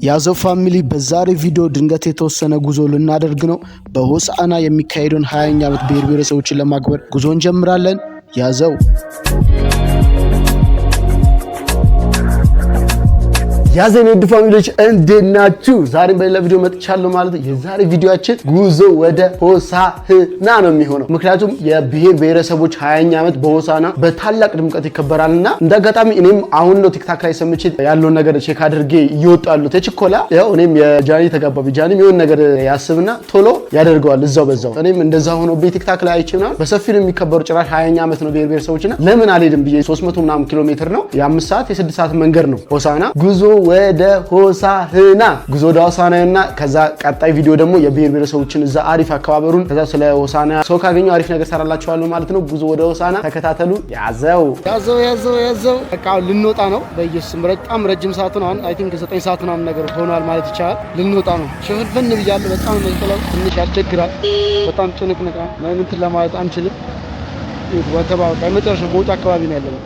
ያዘው ፋሚሊ በዛሬ ቪዲዮ ድንገት የተወሰነ ጉዞ ልናደርግ ነው። በሆሳዕና የሚካሄደውን 20ኛ ዓመት ብሔር ብሔረሰቦችን ለማክበር ጉዞ እንጀምራለን። ያዘው ያዘን ውድ ፋሚሊዎች እንዴት ናችሁ? ዛሬ በሌላ ቪዲዮ መጥቻለሁ ማለት ነው። የዛሬ ቪዲዮአችን ጉዞ ወደ ሆሳዕና ነው የሚሆነው። ምክንያቱም የብሔር ብሔረሰቦች 20ኛ ዓመት በሆሳዕና በታላቅ ድምቀት ይከበራልና እንደአጋጣሚ እኔም አሁን ነው ቲክታክ ላይ ሰምቼ ያለውን ነገር ቼክ አድርጌ ይወጣሉ ተችኮላ ያው እኔም የጃኒ ተጋባቢ ጃኒም የሆነ ነገር ያስብና ቶሎ ያደርገዋል እዛው በዛው። እኔም እንደዛ ሆኖ በቲክታክ ላይ አይቼና በሰፊው ነው የሚከበሩ ጭራሽ 20ኛ ዓመት ነው ብሔር ብሔረሰቦችና ለምን አልሄድም ብዬ 300 ምናምን ኪሎ ሜትር ነው የ5 ሰዓት የ6 ሰዓት መንገድ ነው ሆሳዕና ጉዞ ወደ ሆሳዕና ጉዞ ወደ ሆሳዕናና ከዛ ቀጣይ ቪዲዮ ደግሞ የብሔር ብሔረሰቦችን እዛ አሪፍ አከባበሩን ከዛ ስለ ሆሳዕና ሰው ካገኘው አሪፍ ነገር ሰራላችኋለሁ ማለት ነው። ጉዞ ወደ ሆሳዕና ተከታተሉ። ያዘው በቃ ልንወጣ ነው። በኢየሱስ በጣም ረጅም ሰዓት ነው። አይ ቲንክ 9 ሰዓት ምናምን ነገር ሆኗል ማለት ይቻላል። ልንወጣ ነው። ሽፍን ብያለሁ። በጣም መንጠላው ትንሽ ያስቸግራል። በጣም ጭንቅንቃ ማለት ለማለት አንችልም። ወተባው ከመጨረሻ ቦታ አካባቢ ነው ያለነው።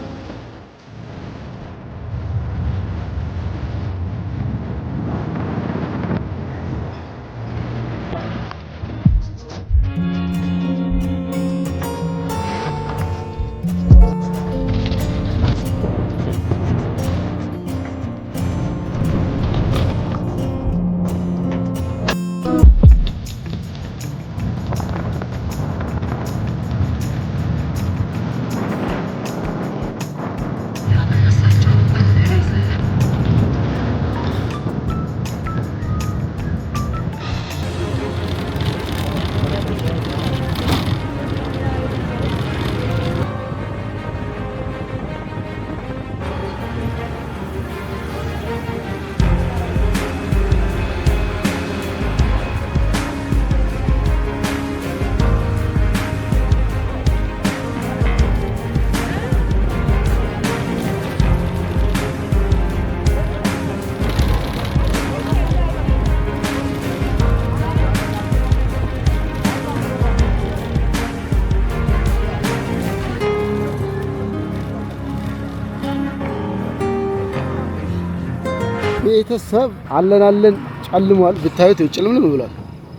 ቤተሰብ አለን ጨልሟል። ብታዩት ጭልምልም ብሏል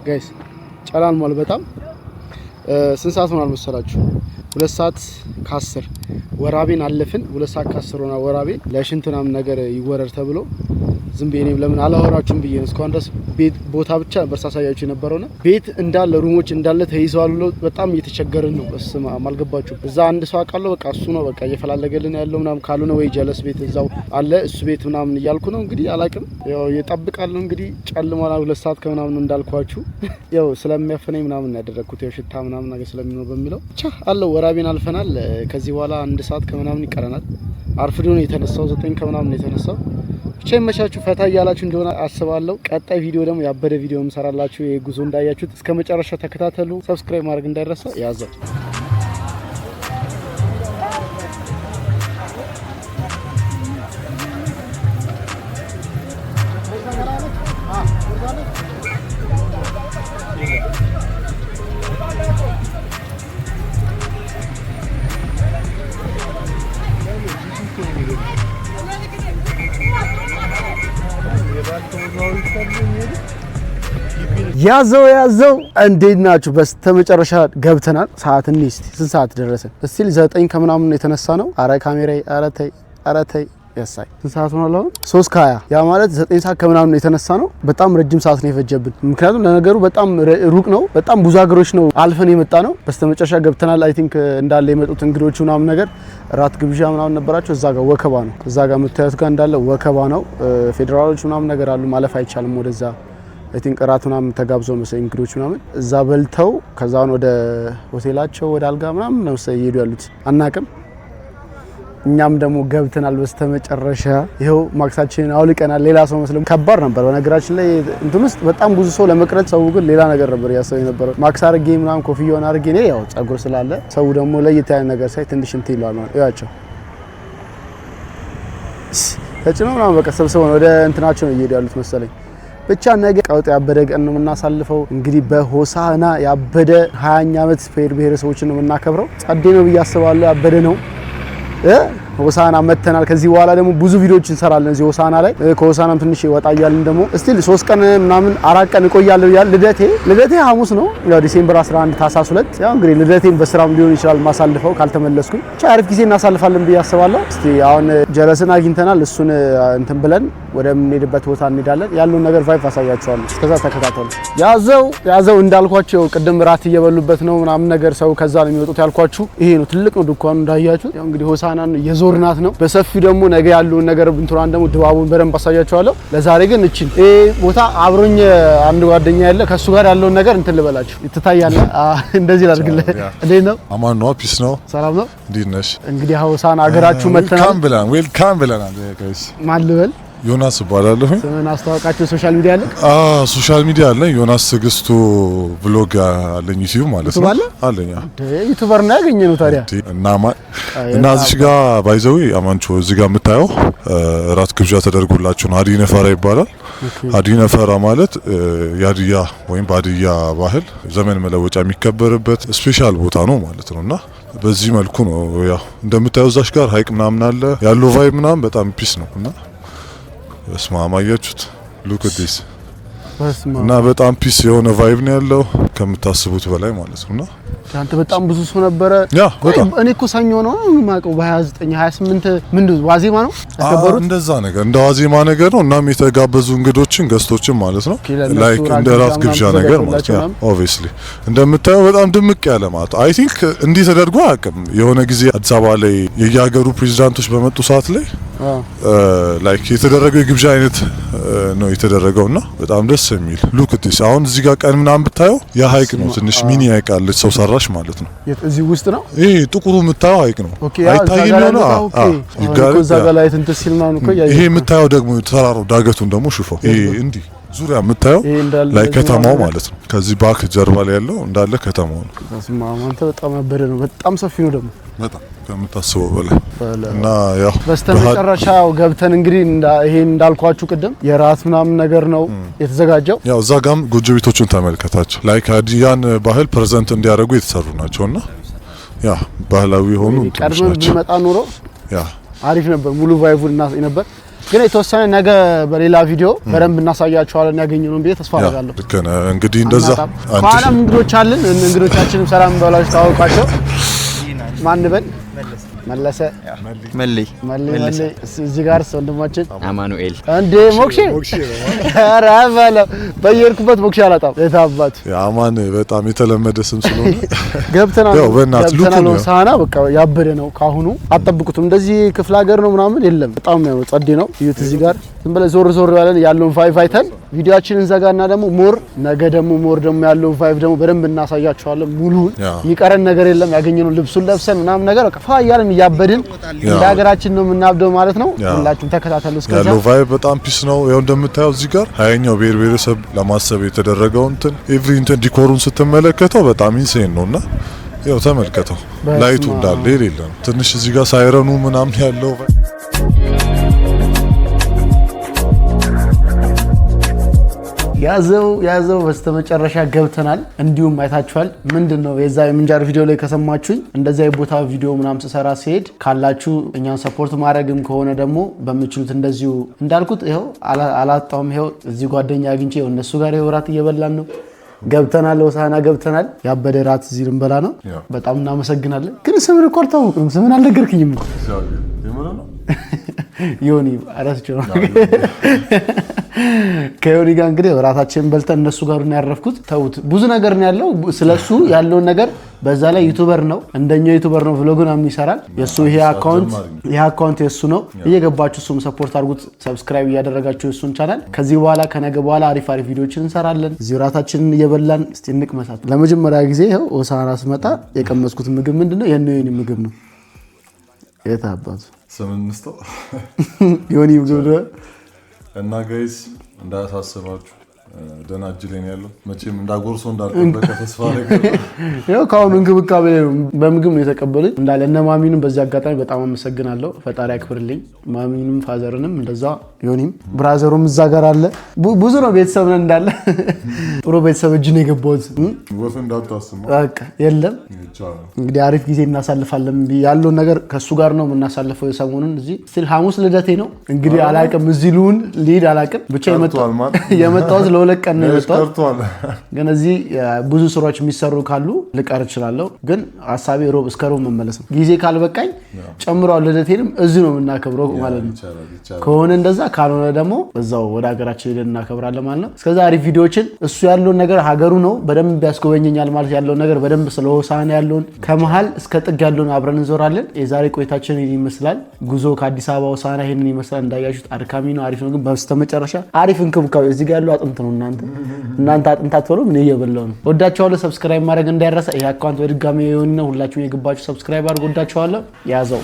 ጋይስ ጨላልሟል በጣም። ስንት ሰዓት ሆኗል መሰላችሁ? 2 ሰዓት ከ10 ወራቤን አለፍን። 2 ሰዓት ከ10 ሆና ወራቤ ለሽንት ምናምን ነገር ይወረድ ተብሎ ዝም ብዬ እኔም ለምን አላወራችሁም ብዬ ነው እስካሁን ድረስ ቤት ቦታ ብቻ በርሳሳያችሁ የነበረውና ቤት እንዳለ ሩሞች እንዳለ ተይዘዋል ብሎ በጣም እየተቸገርን ነው። በስማ አልገባችሁ። እዛ አንድ ሰው አውቃለሁ በቃ እሱ ነው በቃ እየፈላለገልን ያለው ምናምን ካልሆነ ወይ ጀለስ ቤት እዛው አለ እሱ ቤት ምናምን እያልኩ ነው እንግዲህ አላቅም። ያው እየጠብቃለሁ እንግዲህ ጨልሟል። 2 ሰዓት ከምናምን እንዳልኳችሁ ያው ስለሚያፈነኝ ምናምን ያደረኩት ያው ሽታ ምናምን ነገር ስለሚኖር በሚለው ብቻ አለው። ወራቤን አልፈናል። ከዚህ በኋላ 1 ሰዓት ከምናምን ይቀረናል። አርፍዶ ነው የተነሳው 9 ከምናምን ነው የተነሳው። ብቻ ይመቻችሁ ፈታ እያላችሁ እንደሆነ አስባለሁ። ቀጣይ ቪዲዮ ደግሞ ያበደ ቪዲዮ እንሰራላችሁ። የጉዞ እንዳያችሁት እስከ መጨረሻ ተከታተሉ። ሰብስክራይብ ማድረግ እንዳይረሳ። ያዘው ያዘው እንዴት ናችሁ? በስተመጨረሻ ገብተናል። ሰዓት እንስቲ ስንት ሰዓት ደረሰ? እስቲል 9 ከምናምን ነው የተነሳ ነው። አረ ካሜራዬ አረ ተይ ያሳይ ስንት ሰዓት ሆኗል? አሁን 3:20 ያ ማለት 9 ሰዓት ከምናምን ነው የተነሳ ነው። በጣም ረጅም ሰዓት ነው የፈጀብን። ምክንያቱም ለነገሩ በጣም ሩቅ ነው። በጣም ብዙ ሀገሮች ነው አልፈን የመጣ ነው። በስተመጨረሻ ገብተናል። አይ ቲንክ እንዳለ የመጡት እንግዶቹ ምናምን ነገር ራት ግብዣ ምናምን ነበራቸው። እዛ ጋር ወከባ ነው። እዛ ጋር መታየት ጋር እንዳለ ወከባ ነው። ፌዴራሎች ምናምን ነገር አሉ። ማለፍ አይቻልም ወደዛ። አይ ቲንክ ራት ምናምን ተጋብዘው መሰለኝ እንግዶች ምናምን እዛ በልተው ከዛን ወደ ሆቴላቸው ወደ አልጋ ምናምን ነው እየሄዱ ያሉት አናቅም። እኛም ደግሞ ገብተናል በስተመጨረሻ። ይሄው ማክሳችንን አውልቀናል። ሌላ ሰው መስለም ከባድ ነበር በነገራችን ላይ እንትን ውስጥ በጣም ብዙ ሰው ለመቅረጽ ሰው ግን ሌላ ነገር ነበር ያሰው የነበረው። ማክስ አርጌ ምናምን ኮፍያውን አርጌ ነው ያው ጸጉር ስላለ ሰው ደግሞ ለየት ያለ ነገር ሳይ ትንሽ እንትን ይላል ማለት ያቸው ተጭነው ምናምን በቃ ሰብስበው ወደ እንትናቸው ነው እየሄዱ ያሉት መሰለኝ። ብቻ ነገ ቀውጥ ያበደ ቀን ነው የምናሳልፈው። እንግዲህ በሆሳዕና ያበደ 20ኛ ዓመት ብሔር ብሔረሰቦችን ነው የምናከብረው። ጸዴ ነው ብዬ አስባለሁ። ያበደ ነው ሆሳና መተናል። ከዚህ በኋላ ደግሞ ብዙ ቪዲዮዎች እንሰራለን እዚህ ሆሳና ላይ። ከሆሳናም ትንሽ ወጣ እያልን ደግሞ ስቲል 3 ቀን ምናምን 4 ቀን እቆያለሁ እያልን ልደቴ ሐሙስ ነው ያው ዲሴምበር 11 ታህሳስ 2 ያው እንግዲህ ልደቴን በስራም ሊሆን ይችላል ማሳልፈው ካልተመለስኩኝ ብቻ አሪፍ ጊዜ እናሳልፋለን ብዬ አስባለሁ። እስቲ አሁን ጀለስን አግኝተናል። እሱን እንትን ብለን ወደምንሄድበት ቦታ እንሄዳለን። ያለውን ነገር ቫይብ አሳያችኋለሁ። እስከዛ ተከታተሉ። ያዘው እንዳልኳችሁ ቅድም ራት እየበሉበት ነው ምናምን ነገር ሰው ከዛ ነው የሚወጡት ያልኳችሁ ይሄ ነው። ትልቅ ነው ድኳኑ እንዳያችሁ። ያው እንግዲህ ሆሳናን የዞርናት ነው በሰፊው ደግሞ ነገ ያለውን ነገር ብንቱራን ደግሞ ድባቡን በደንብ አሳያችኋለሁ። ለዛሬ ግን እቺን ይሄ ቦታ አብሮኝ አንድ ጓደኛ ያለ ከሱ ጋር ያለውን ነገር እንትን ልበላችሁ ይታያል። እንደዚህ ላድርግልህ። እንዴት ነው? አማን ነው? ፒስ ነው? ሰላም ነው? እንዴት ነሽ? እንግዲህ ሆሳና አገራችሁ መተናል። ዌልካም ብለናል ጋይስ። ማን ልበል? ዮናስ እባላለሁ። ስምን አስተዋውቃችሁ። ሶሻል ሚዲያ አለ? ሶሻል ሚዲያ አለ። ዮናስ ትግስቱ ብሎግ አለኝ ዩቲዩብ ማለት ነው። አለኝ። ዩቲዩበር ነው ያገኘነው ታዲያ። እና እዚህ ጋር ባይዘዊ አማንቾ እዚህ ጋር የምታየው ራት ግብዣ ተደርጎላችሁ ነው። ሀዲያ ነፈራ ይባላል። ሀዲያ ነፈራ ማለት የሀዲያ ወይም ባዲያ ባህል ዘመን መለወጫ የሚከበርበት ስፔሻል ቦታ ነው ማለት ነውና በዚህ መልኩ ነው ያው እንደምታየው እዛሽ ጋር ሀይቅ ምናምን አለ ያለው ቫይብ ምናምን በጣም ፒስ ነውና እስማማያችሁት ሉክ አት ዲስ እና በጣም ፒስ የሆነ ቫይብ ነው ያለው ከምታስቡት በላይ ማለት ነውና አንተ በጣም ብዙ ሰው ነበረ። ያ በጣም እኔ እኮ ሰኞ ነው ማቀው በ29 28 ምንድነው ዋዜማ ነው ያከበሩት። እንደዛ ነገር እንደ ዋዜማ ነገር ነው። እናም የተጋበዙ እንግዶችን ገስቶችን ማለት ነው ላይክ እንደ ራት ግብዣ ነገር ማለት ነው። ኦብቪስሊ እንደምታየው በጣም ድምቅ ያለ ማለት አይ ቲንክ እንዲህ ተደርጎ አያውቅም። የሆነ ጊዜ አዲስ አበባ ላይ የየሀገሩ ፕሬዝዳንቶች በመጡ ሰዓት ላይ ላይክ የተደረገው የግብዣ አይነት ነው የተደረገውና በጣም ደስ የሚል ሉክ ዲስ አሁን እዚህ ጋር ቀን ምናምን ብታየው ያ ሀይቅ ነው ትንሽ ሚኒ ሀይቅ አለች ሰው ሰራሽ ማለት ነው። እዚህ ውስጥ ነው ይሄ ጥቁሩ የምታየው ሀይቅ ነው። አይታይም ነው ይጋር እዛ ጋር ላይ እንትን ሲል ነው እኮ ይሄ የምታየው ደግሞ ተራራው ዳገቱን ደግሞ ሽፎ ይሄ እንዲህ ዙሪያ የምታየው ላይ ከተማው ማለት ነው። ከዚህ ባክ ጀርባ ላይ ያለው እንዳለ ከተማው ነው። አንተ በጣም አበደ ነው። በጣም ሰፊ ነው ደግሞ በጣም ከምታስበው በላይ እና ያው በስተመጨረሻው ገብተን እንግዲህ ይሄን እንዳልኳችሁ ቅድም የራት ምናምን ነገር ነው የተዘጋጀው። ያው እዛ ጋም ጎጆ ቤቶችን ተመልከታቸው ላይክ ሀዲያን ባህል ፕሬዘንት እንዲያደርጉ የተሰሩ ናቸውና ያ ባህላዊ ሆኑ ቀድመን ብንመጣ ኑሮ ያ አሪፍ ነበር። ሙሉ ቫይቡን እናሳይ ነበር። ግን የተወሰነ ነገ በሌላ ቪዲዮ በደንብ እናሳያችኋለን ያገኘነውን ብዬ ተስፋ አደርጋለሁ። ልክ ነህ። እንግዲህ እንደዛ ኋላም እንግዶች አለን። እንግዶቻችንም ሰላም በላችሁ ታውቃቸው። ማን በል መለሰ መሌ እዚህ ጋር ወንድማችን አማኑኤል እንዴ ሞክሼ ኧረ በለው በየርኩበት ሞክሼ አላጣም። የታባቱ አማን በጣም የተለመደ ስም ስለሆነ ገብተናል። ያው በእናት ሉክ ነው ሆሳና በቃ ያበደ ነው። ካሁኑ አጠብቁትም እንደዚህ ክፍለ ሀገር ነው ምናምን የለም። በጣም ነው ጸዴ ነው። እዩት እዚህ ጋር ዝም ብለን ዞር ያለን ያለውን ቫይብ አይተን ቪዲዮአችንን እንዘጋና ደግሞ ነገ ደግሞ ያለውን ቫይብ ደግሞ በደንብ እናሳያችኋለን። ሙሉውን የሚቀረን ነገር የለም። ያገኘነው ልብሱን ለብሰን ምናምን ነገር በቃ ፋያለን ያበድን እንደ ሀገራችን ነው የምናብደው ማለት ነው። ሁላችሁም ተከታተሉ። እስከዛ ያለው ቫይብ በጣም ፒስ ነው። ያው እንደምታየው እዚህ ጋር ሀያኛው ብሔር ብሔረሰብ ለማሰብ የተደረገው እንትን ዲኮሩን ስትመለከተው በጣም ኢንሴን ነውና ያው ተመልከተው ላይቱ እንዳለ የሌለ ነው። ትንሽ እዚህ ጋር ሳይረኑ ምናምን ያለው ያዘው በስተመጨረሻ ገብተናል። እንዲሁም አይታችኋል። ምንድነው የዛ የምንጃር ቪዲዮ ላይ ከሰማችሁኝ እንደዛ የቦታ ቪዲዮ ምናምን ስሰራ ሲሄድ ካላችሁ እኛን ሰፖርት ማድረግም ከሆነ ደግሞ በምችሉት እንደዚሁ እንዳልኩት ይሄው አላጣውም። ይሄው እዚህ ጓደኛ አግኝቼ ይሄው እነሱ ጋር ይሄው ራት እየበላን ነው። ገብተናል፣ ሆሳና ገብተናል። ያበደ ራት እዚህ ልንበላ ነው። በጣም እናመሰግናለን። ግን ስምን እኮ አልታወቅንም። ስምን አልነገርክኝም እኮ ዮኒ አራስቸው ከዮኒ ጋር እንግዲህ ራታችንን በልተን እነሱ ጋር ነው ያረፍኩት። ተውት ብዙ ነገር ነው ያለው ስለሱ ያለውን ነገር በዛ ላይ ዩቲዩበር ነው እንደኛ ዩቲዩበር ነው vlogን አምን ይሰራል። የሱ ይሄ አካውንት የሱ ነው። እየገባችሁ እሱም ሰፖርት አድርጉት። ሰብስክራይብ እያደረጋችሁ እሱን ቻናል ከዚህ በኋላ ከነገ በኋላ አሪፍ ቪዲዮችን እንሰራለን። እዚህ ራታችንን እየበላን እስቲ እንቅመሳት። ለመጀመሪያ ጊዜ ይሄው ሆሳና ስመጣ የቀመስኩት ምግብ ምንድነው? የኔ ምግብ ነው። የታባቱ ሰምንስቶ ዮኒ ምግብ እና ጋይስ እንዳሳስባችሁ ደህና እጅ ላይ ነው ያለው። መቼም እንዳጎርሶ እንዳልጠበቀ ተስፋ አደርጋለሁ። ያው ካሁን እንግብካቤ በምግብ ነው የተቀበሉኝ እንዳለ። እነ ማሚንም በዚህ አጋጣሚ በጣም አመሰግናለሁ። ፈጣሪ ያክብርልኝ። ማሚንም ፋዘርንም እንደዛ ዮኒም ብራዘሩም እዛ ጋር አለ። ብዙ ነው ቤተሰብ ነን እንዳለ ጥሩ ቤተሰብ እጅ ነው የገባሁት። ወፍ እንዳታስማ በቃ የለም እንግዲህ አሪፍ ጊዜ እናሳልፋለን ያለውን ነገር ከሱ ጋር ነው የምናሳልፈው። የሰሞኑን እዚህ ስቲል ሐሙስ ልደቴ ነው እንግዲህ አላውቅም እዚህ ልሁን ልሂድ አላውቅም። ብቻ የመጣሁት ለሁለት ቀን ነው የመጣሁት። ግን እዚህ ብዙ ስራዎች የሚሰሩ ካሉ ልቀር እችላለሁ። ግን ሐሳቤ ሮብ እስከ ሮብ መመለስ ነው። ጊዜ ካልበቃኝ ጨምሯል ልደቴንም እዚህ ነው የምናከብረው ማለት ነው። ከሆነ እንደዛ ካልሆነ ደግሞ እዛው ወደ ሀገራችን ሄደን እናከብራለን ማለት ነው። እስከዛ አሪፍ ቪዲዮዎችን እሱ ያለውን ነገር ሀገሩ ነው በደንብ ያስጎበኘኛል ማለት ያለውን ነገር በደንብ ስለ ሆሳዕና ያለውን ከመሃል እስከ ጥግ ያለውን አብረን እንዞራለን። የዛሬ ቆይታችን ይሄን ይመስላል። ጉዞ ከአዲስ አበባ ሆሳዕና ይሄንን ይመስላል። እንዳያችሁት አድካሚ ነው፣ አሪፍ ነው። ግን በስተመጨረሻ አሪፍ እንክብካቤ እዚህ ጋር ያለው አጥንት ነው። እናንተ አጥንት አትበሉ፣ ምን እየበላው ነው። ወዳችኋለሁ። ሰብስክራይብ ማድረግ እንዳይረሳ። ይሄ አካውንት በድጋሚ የሆነ ሁላችሁም የገባችሁ ሰብስክራይብ አድርጉ። ወዳችኋለሁ። ያዘው